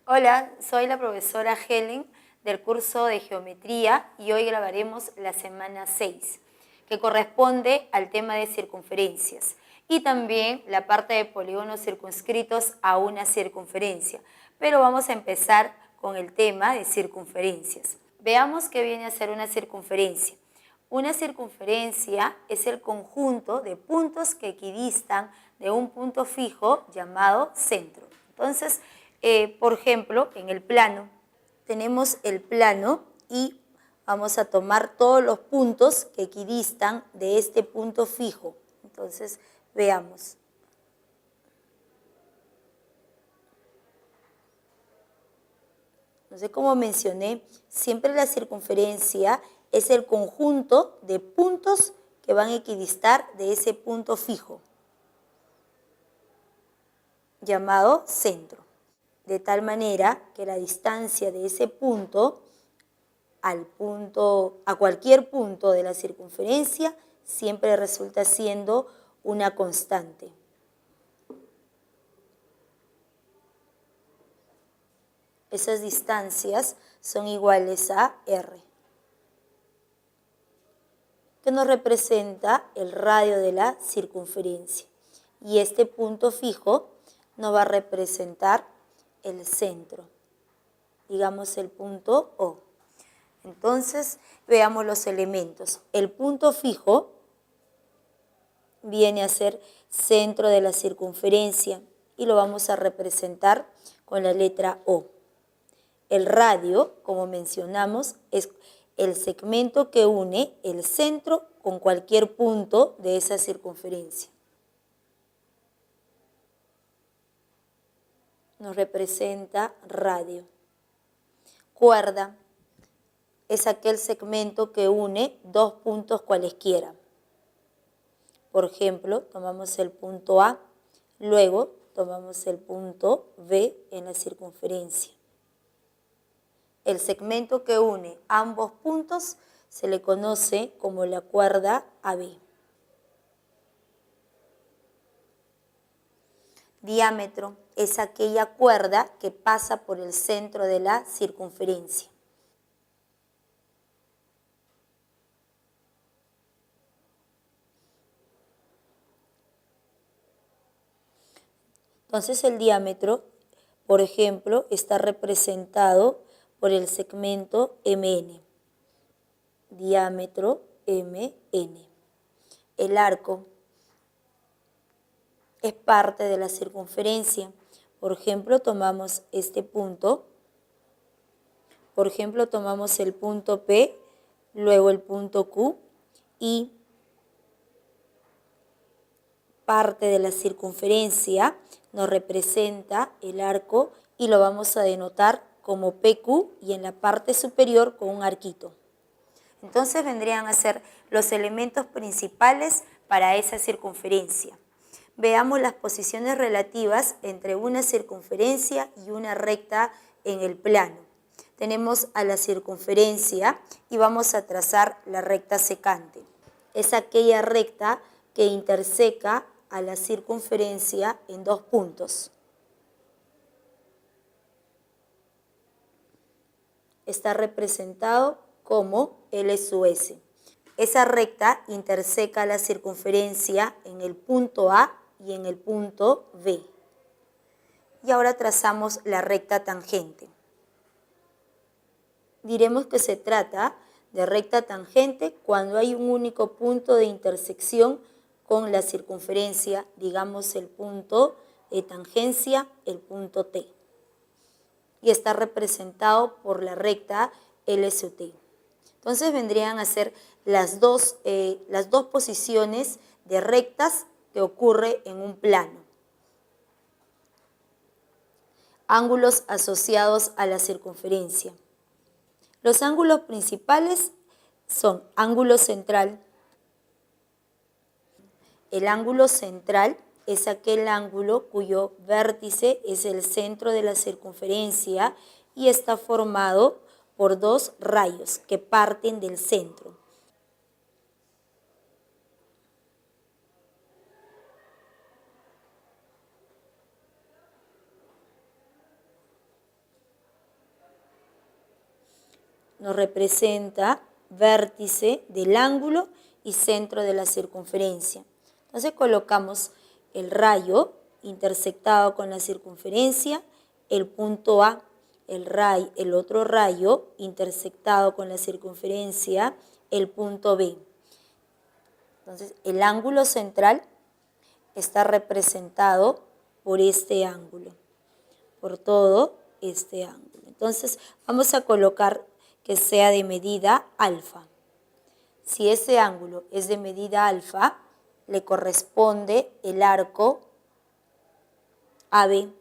Hola, soy la profesora Helen del curso de Geometría y hoy grabaremos la semana 6, que corresponde al tema de circunferencias y también la parte de polígonos circunscritos a una circunferencia. Pero vamos a empezar con el tema de circunferencias. Veamos qué viene a ser una circunferencia. Una circunferencia es el conjunto de puntos que equidistan de un punto fijo llamado centro. Entonces, por ejemplo, en el plano, tenemos el plano y vamos a tomar todos los puntos que equidistan de este punto fijo. Entonces, veamos. Entonces, como mencioné, siempre la circunferencia es el conjunto de puntos que van a equidistar de ese punto fijo, llamado centro. De tal manera que la distancia de ese punto a cualquier punto de la circunferencia siempre resulta siendo una constante. Esas distancias son iguales a R, que nos representa el radio de la circunferencia. Y este punto fijo nos va a representar el centro, digamos el punto O. Entonces, veamos los elementos. El punto fijo viene a ser centro de la circunferencia y lo vamos a representar con la letra O. El radio, como mencionamos, es el segmento que une el centro con cualquier punto de esa circunferencia. Nos representa radio. Cuerda es aquel segmento que une dos puntos cualesquiera. Por ejemplo, tomamos el punto A, luego tomamos el punto B en la circunferencia. El segmento que une ambos puntos se le conoce como la cuerda AB. Diámetro es aquella cuerda que pasa por el centro de la circunferencia. Entonces el diámetro, por ejemplo, está representado por el segmento MN. Diámetro MN. El arco es parte de la circunferencia. Por ejemplo, tomamos este punto. Por ejemplo, tomamos el punto P, luego el punto Q y parte de la circunferencia nos representa el arco y lo vamos a denotar como PQ y en la parte superior con un arquito. Entonces vendrían a ser los elementos principales para esa circunferencia. Veamos las posiciones relativas entre una circunferencia y una recta en el plano. Tenemos a la circunferencia y vamos a trazar la recta secante. Es aquella recta que interseca a la circunferencia en dos puntos. Está representado como L sub S. Esa recta interseca la circunferencia en el punto A y en el punto B. Y ahora trazamos la recta tangente. Diremos que se trata de recta tangente cuando hay un único punto de intersección con la circunferencia, digamos el punto de tangencia, el punto T. Y está representado por la recta L sub T. Entonces vendrían a ser las dos posiciones de rectas que ocurre en un plano. Ángulos asociados a la circunferencia. Los ángulos principales son ángulo central. El ángulo central es aquel ángulo cuyo vértice es el centro de la circunferencia y está formado por dos rayos que parten del centro. nos representa vértice del ángulo y centro de la circunferencia. Entonces colocamos el rayo intersectado con la circunferencia, el punto A, el otro rayo intersectado con la circunferencia, el punto B. Entonces el ángulo central está representado por este ángulo, por todo este ángulo. Entonces vamos a colocar que sea de medida alfa. Si ese ángulo es de medida alfa, le corresponde el arco AB.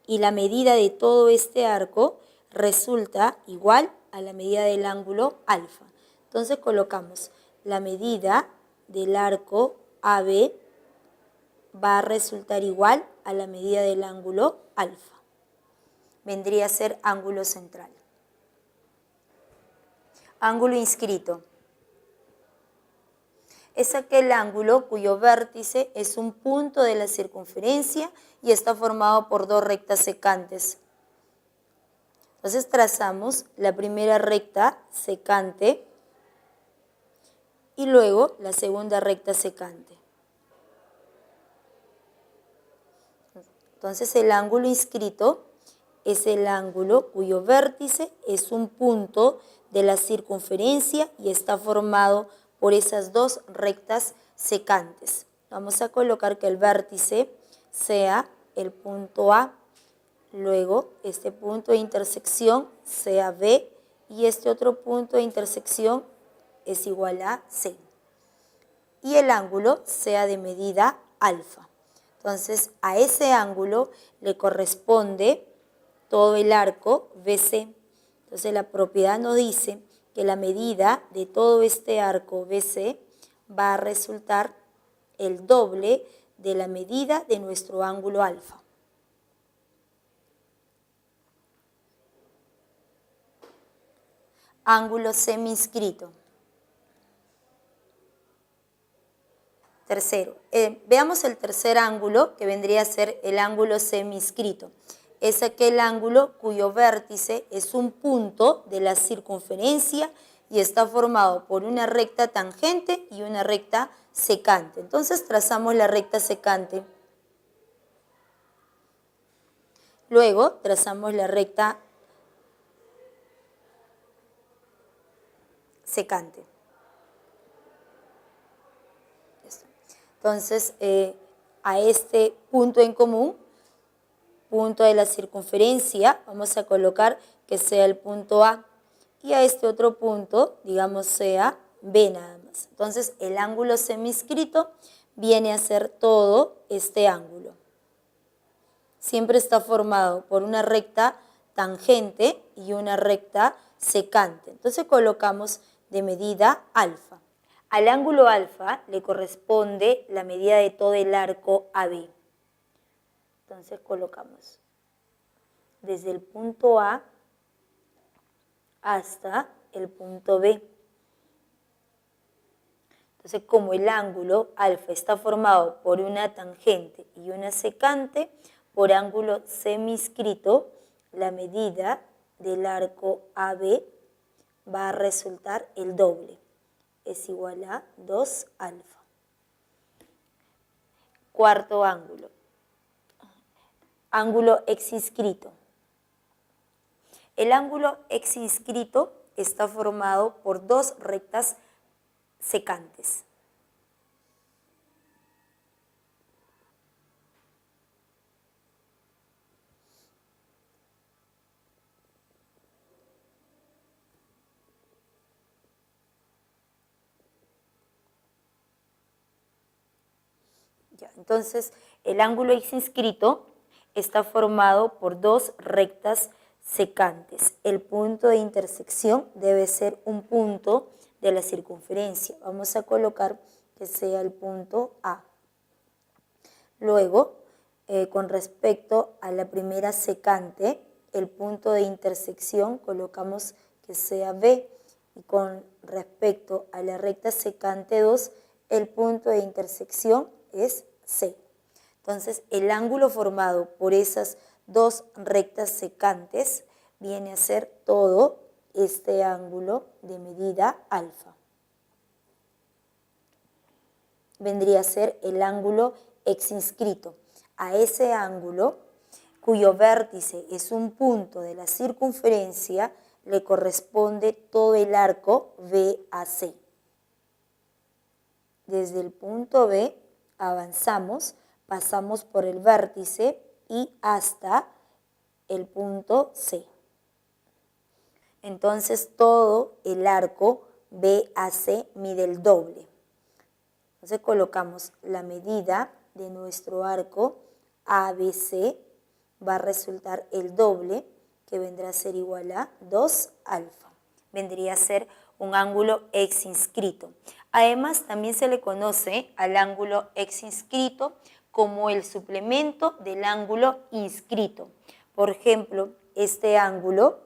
Y la medida de todo este arco resulta igual a la medida del ángulo alfa. Entonces colocamos la medida del arco AB va a resultar igual a la medida del ángulo alfa. Vendría a ser ángulo central. Ángulo inscrito. Es aquel ángulo cuyo vértice es un punto de la circunferencia y está formado por dos rectas secantes. Entonces trazamos la primera recta secante y luego la segunda recta secante. Entonces el ángulo inscrito es el ángulo cuyo vértice es un punto de la circunferencia y está formado por esas dos rectas secantes. Vamos a colocar que el vértice sea el punto A, luego este punto de intersección sea B y este otro punto de intersección es igual a C. Y el ángulo sea de medida alfa. Entonces a ese ángulo le corresponde todo el arco BC. Entonces la propiedad nos dice que la medida de todo este arco BC va a resultar el doble de la medida de nuestro ángulo alfa. Ángulo semiinscrito. Tercero, veamos el tercer ángulo que vendría a ser el ángulo semiinscrito. Es aquel ángulo cuyo vértice es un punto de la circunferencia y está formado por una recta tangente y una recta secante. Entonces trazamos la recta secante. Luego trazamos la recta secante. Entonces a este punto en común, punto de la circunferencia, vamos a colocar que sea el punto A y a este otro punto, digamos, sea B nada más. Entonces el ángulo semiinscrito viene a ser todo este ángulo. Siempre está formado por una recta tangente y una recta secante. Entonces colocamos de medida alfa. Al ángulo alfa le corresponde la medida de todo el arco AB. Entonces colocamos desde el punto A hasta el punto B. Entonces, como el ángulo alfa está formado por una tangente y una secante, por ángulo semiinscrito, la medida del arco AB va a resultar el doble. Es igual a 2 alfa. Cuarto ángulo. Ángulo exinscrito. El ángulo exinscrito está formado por dos rectas secantes. Entonces, el ángulo exinscrito está formado por dos rectas secantes. El punto de intersección debe ser un punto de la circunferencia. Vamos a colocar que sea el punto A. Luego, con respecto a la primera secante, el punto de intersección colocamos que sea B. Y con respecto a la recta secante 2, el punto de intersección es C. Entonces, el ángulo formado por esas dos rectas secantes viene a ser todo este ángulo de medida alfa. Vendría a ser el ángulo exinscrito. A ese ángulo, cuyo vértice es un punto de la circunferencia, le corresponde todo el arco BAC. Desde el punto B avanzamos, pasamos por el vértice y hasta el punto C. Entonces todo el arco BAC mide el doble. Entonces colocamos la medida de nuestro arco ABC, va a resultar el doble, que vendrá a ser igual a 2 alfa. Vendría a ser un ángulo exinscrito. Además, también se le conoce al ángulo exinscrito como el suplemento del ángulo inscrito. Por ejemplo, este ángulo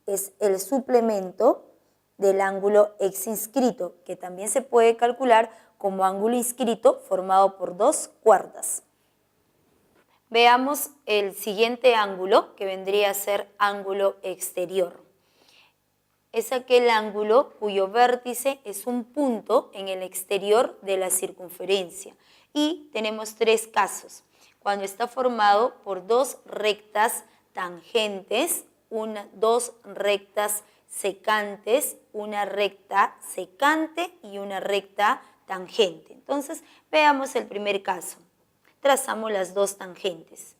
es el suplemento del ángulo exinscrito, que también se puede calcular como ángulo inscrito formado por 2 cuartas. Veamos el siguiente ángulo, que vendría a ser ángulo exterior. Es aquel ángulo cuyo vértice es un punto en el exterior de la circunferencia. Y tenemos 3 casos. Cuando está formado por 2 rectas tangentes, 2 rectas secantes, una recta secante y una recta tangente. Entonces, veamos el primer caso. Trazamos las 2 tangentes.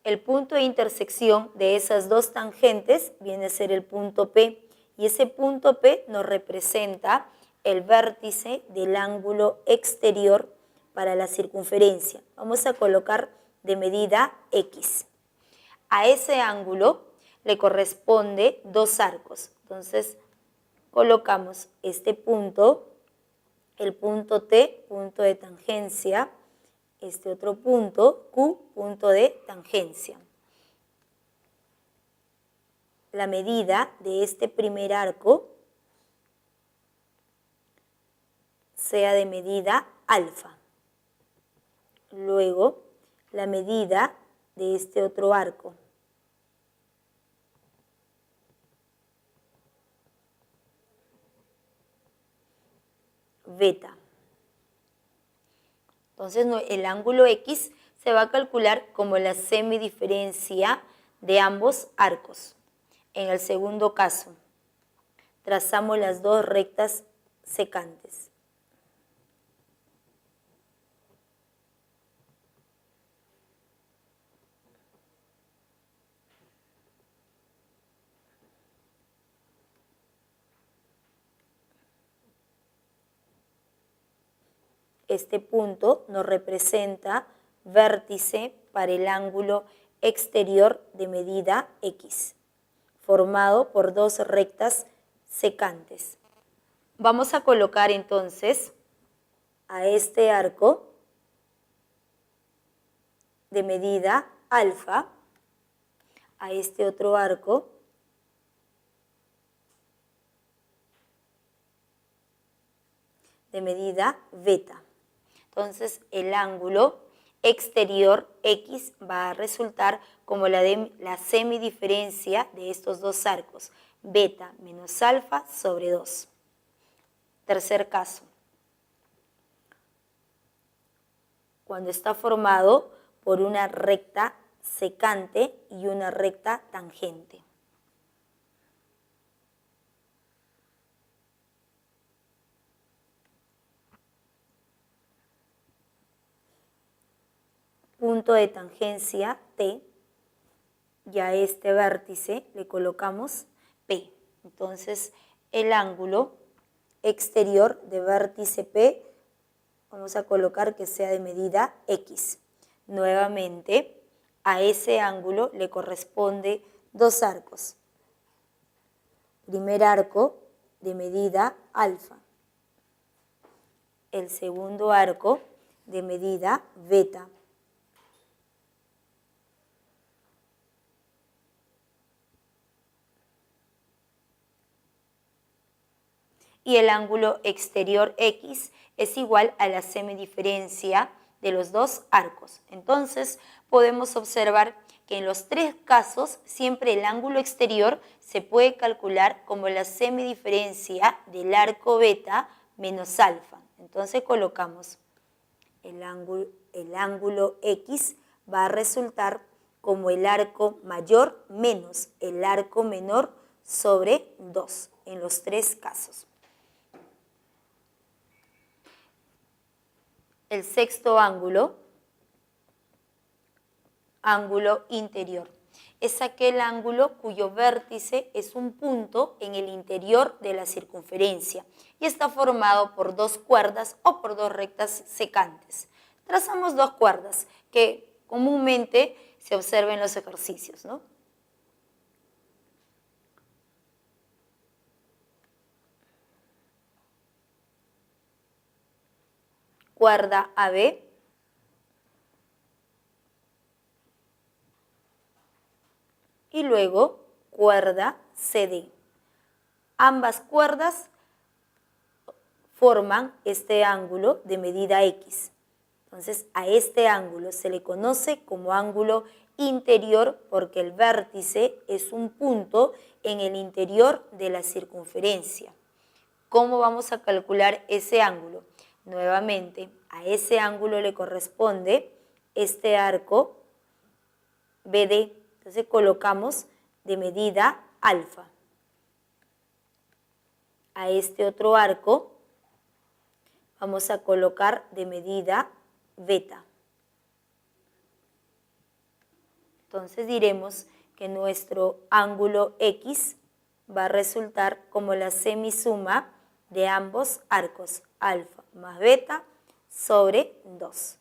El punto de intersección de esas 2 tangentes viene a ser el punto P, y ese punto P nos representa el vértice del ángulo exterior para la circunferencia. Vamos a colocar de medida X. A ese ángulo le corresponde 2 arcos. Entonces, colocamos este punto, el punto T, punto de tangencia, este otro punto, Q, punto de tangencia. La medida de este primer arco sea de medida alfa. Luego, la medida de este otro arco. Beta. Entonces, el ángulo X se va a calcular como la semidiferencia de ambos arcos. En el segundo caso, trazamos las 2 rectas secantes. Este punto nos representa vértice para el ángulo exterior de medida X, formado por 2 rectas secantes. Vamos a colocar entonces a este arco de medida alfa, a este otro arco de medida beta. Entonces, el ángulo exterior X va a resultar como la semidiferencia de estos 2 arcos, beta menos alfa sobre 2. Tercer caso. Cuando está formado por una recta secante y una recta tangente. Punto de tangencia T, y a este vértice le colocamos P. Entonces, el ángulo exterior de vértice P vamos a colocar que sea de medida X. Nuevamente, a ese ángulo le corresponde 2 arcos. Primer arco de medida alfa. El segundo arco de medida beta. y el ángulo exterior X es igual a la semidiferencia de los dos arcos. Entonces podemos observar que en los tres casos siempre el ángulo exterior se puede calcular como la semidiferencia del arco beta menos alfa. Entonces colocamos el ángulo X va a resultar como el arco mayor menos el arco menor sobre 2 en los tres casos. El sexto ángulo interior. Es aquel ángulo cuyo vértice es un punto en el interior de la circunferencia y está formado por dos cuerdas o por dos rectas secantes. Trazamos dos cuerdas que comúnmente se observan en los ejercicios, ¿no? Cuerda AB y luego cuerda CD. Ambas cuerdas forman este ángulo de medida X. Entonces, a este ángulo se le conoce como ángulo interior porque el vértice es un punto en el interior de la circunferencia. ¿Cómo vamos a calcular ese ángulo? Nuevamente, a ese ángulo le corresponde este arco BD. Entonces colocamos de medida alfa. A este otro arco vamos a colocar de medida beta. Entonces diremos que nuestro ángulo X va a resultar como la semisuma de ambos arcos, alfa más beta sobre 2.